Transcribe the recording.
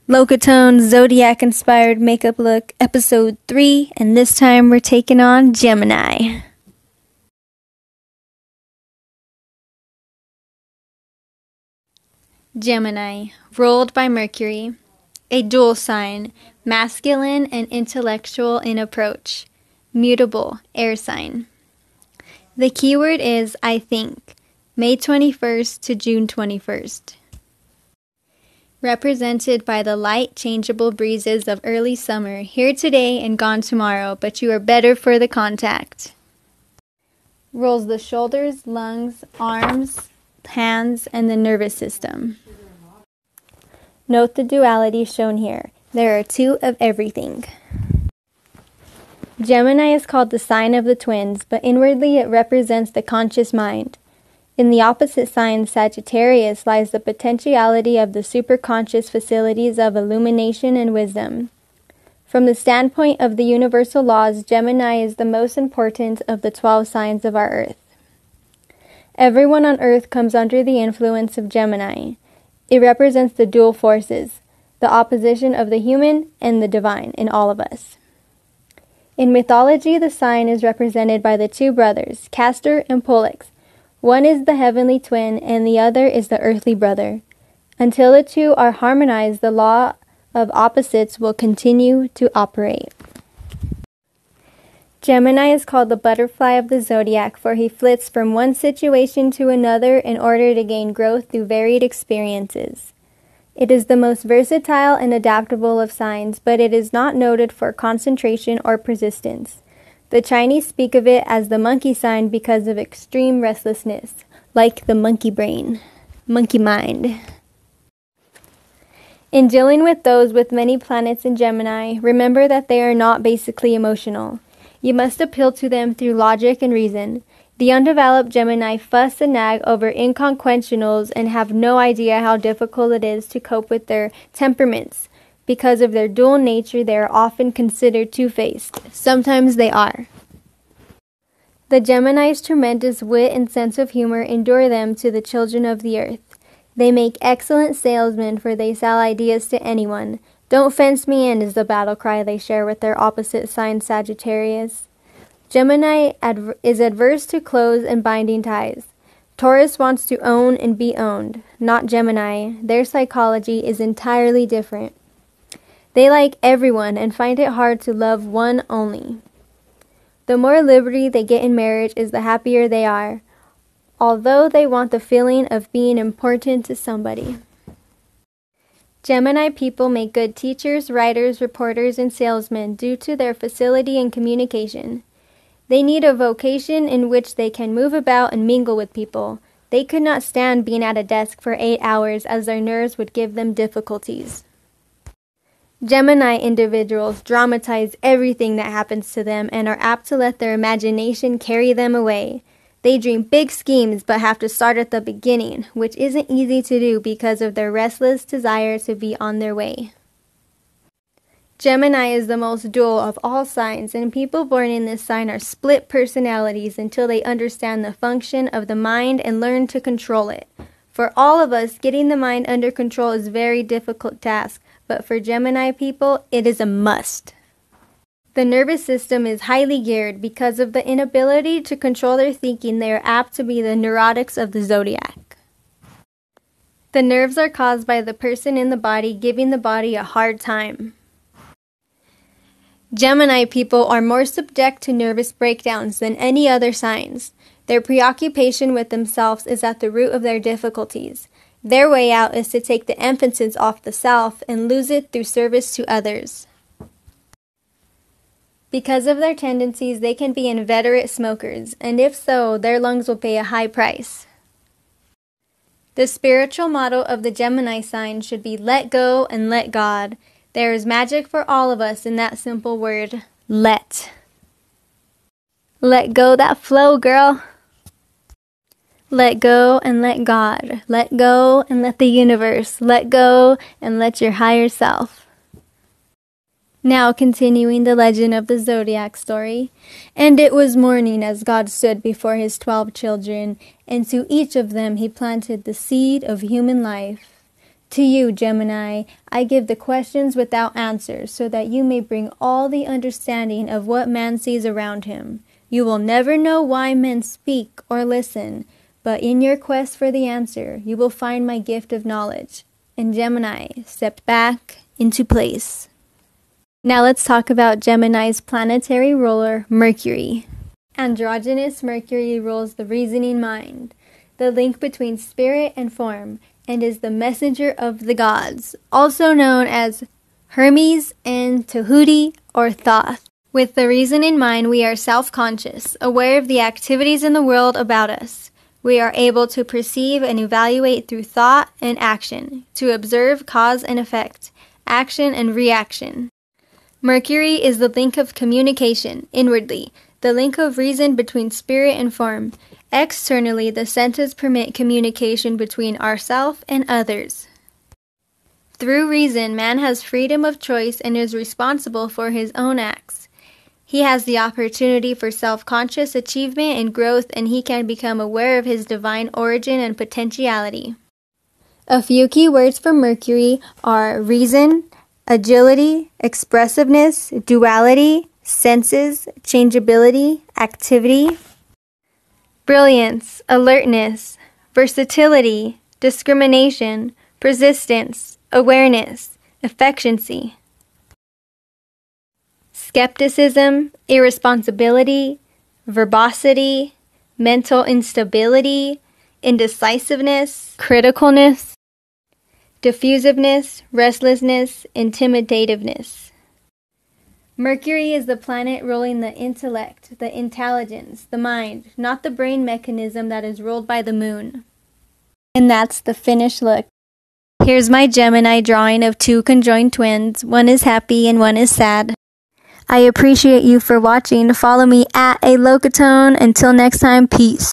Locatone Zodiac Inspired Makeup Look, Episode 3, and this time we're taking on Gemini. Gemini, ruled by Mercury, a dual sign, masculine and intellectual in approach, mutable, air sign. The keyword is I think, May 21st to June 21st. Represented by the light, changeable breezes of early summer, here today and gone tomorrow, but you are better for the contact. Rolls the shoulders, lungs, arms, hands, and the nervous system. Note the duality shown here. There are two of everything. Gemini is called the sign of the twins, but inwardly it represents the conscious mind. In the opposite sign, Sagittarius, lies the potentiality of the superconscious facilities of illumination and wisdom. From the standpoint of the universal laws, Gemini is the most important of the 12 signs of our Earth. Everyone on Earth comes under the influence of Gemini. It represents the dual forces, the opposition of the human and the divine in all of us. In mythology, the sign is represented by the two brothers, Castor and Pollux. One is the heavenly twin and the other is the earthly brother. Until the two are harmonized, the law of opposites will continue to operate. Gemini is called the butterfly of the zodiac, for he flits from one situation to another in order to gain growth through varied experiences. It is the most versatile and adaptable of signs, but it is not noted for concentration or persistence. The Chinese speak of it as the monkey sign because of extreme restlessness, like the monkey brain, monkey mind. In dealing with those with many planets in Gemini, remember that they are not basically emotional. You must appeal to them through logic and reason. The undeveloped Gemini fuss and nag over inconsequentials and have no idea how difficult it is to cope with their temperaments. Because of their dual nature, they are often considered two-faced. Sometimes they are. The Gemini's tremendous wit and sense of humor endure them to the children of the earth. They make excellent salesmen, for they sell ideas to anyone. Don't fence me in is the battle cry they share with their opposite sign Sagittarius. Gemini is adverse to close and binding ties. Taurus wants to own and be owned, not Gemini. Their psychology is entirely different. They like everyone and find it hard to love one only. The more liberty they get in marriage is the happier they are, although they want the feeling of being important to somebody. Gemini people make good teachers, writers, reporters, and salesmen due to their facility in communication. They need a vocation in which they can move about and mingle with people. They could not stand being at a desk for 8 hours as their nerves would give them difficulties. Gemini individuals dramatize everything that happens to them and are apt to let their imagination carry them away. They dream big schemes but have to start at the beginning, which isn't easy to do because of their restless desire to be on their way. Gemini is the most dual of all signs, and people born in this sign are split personalities until they understand the function of the mind and learn to control it. For all of us, getting the mind under control is a very difficult task, but for Gemini people, it is a must. The nervous system is highly geared. Because of the inability to control their thinking, they are apt to be the neurotics of the zodiac. The nerves are caused by the person in the body giving the body a hard time. Gemini people are more subject to nervous breakdowns than any other signs. Their preoccupation with themselves is at the root of their difficulties. Their way out is to take the emphasis off the self and lose it through service to others. Because of their tendencies, they can be inveterate smokers, and if so, their lungs will pay a high price. The spiritual motto of the Gemini sign should be let go and let God. There is magic for all of us in that simple word, let. Let go that flow, girl. Let go and let God. Let go and let the universe. Let go and let your higher self. Now continuing the legend of the zodiac story. And it was morning as God stood before his 12 children, and to each of them he planted the seed of human life. To you, Gemini, I give the questions without answers, so that you may bring all the understanding of what man sees around him. You will never know why men speak or listen, but in your quest for the answer, you will find my gift of knowledge. And Gemini stepped back into place. Now let's talk about Gemini's planetary ruler, Mercury. Androgynous Mercury rules the reasoning mind, the link between spirit and form, and is the messenger of the gods, also known as Hermes and Tahuti or Thoth. With the reason in mind, we are self-conscious, aware of the activities in the world about us. We are able to perceive and evaluate through thought and action, to observe cause and effect, action and reaction. Mercury is the link of communication, inwardly, the link of reason between spirit and form. Externally, the senses permit communication between ourselves and others. Through reason, man has freedom of choice and is responsible for his own acts. He has the opportunity for self-conscious achievement and growth, and he can become aware of his divine origin and potentiality. A few key words for Mercury are reason, agility, expressiveness, duality, senses, changeability, activity, brilliance, alertness, versatility, discrimination, persistence, awareness, efficiency, skepticism, irresponsibility, verbosity, mental instability, indecisiveness, criticalness, diffusiveness, restlessness, intimidativeness. Mercury is the planet ruling the intellect, the intelligence, the mind, not the brain mechanism that is ruled by the moon. And that's the finished look. Here's my Gemini drawing of two conjoined twins. One is happy and one is sad. I appreciate you for watching. Follow me at alokatone. Until next time, peace.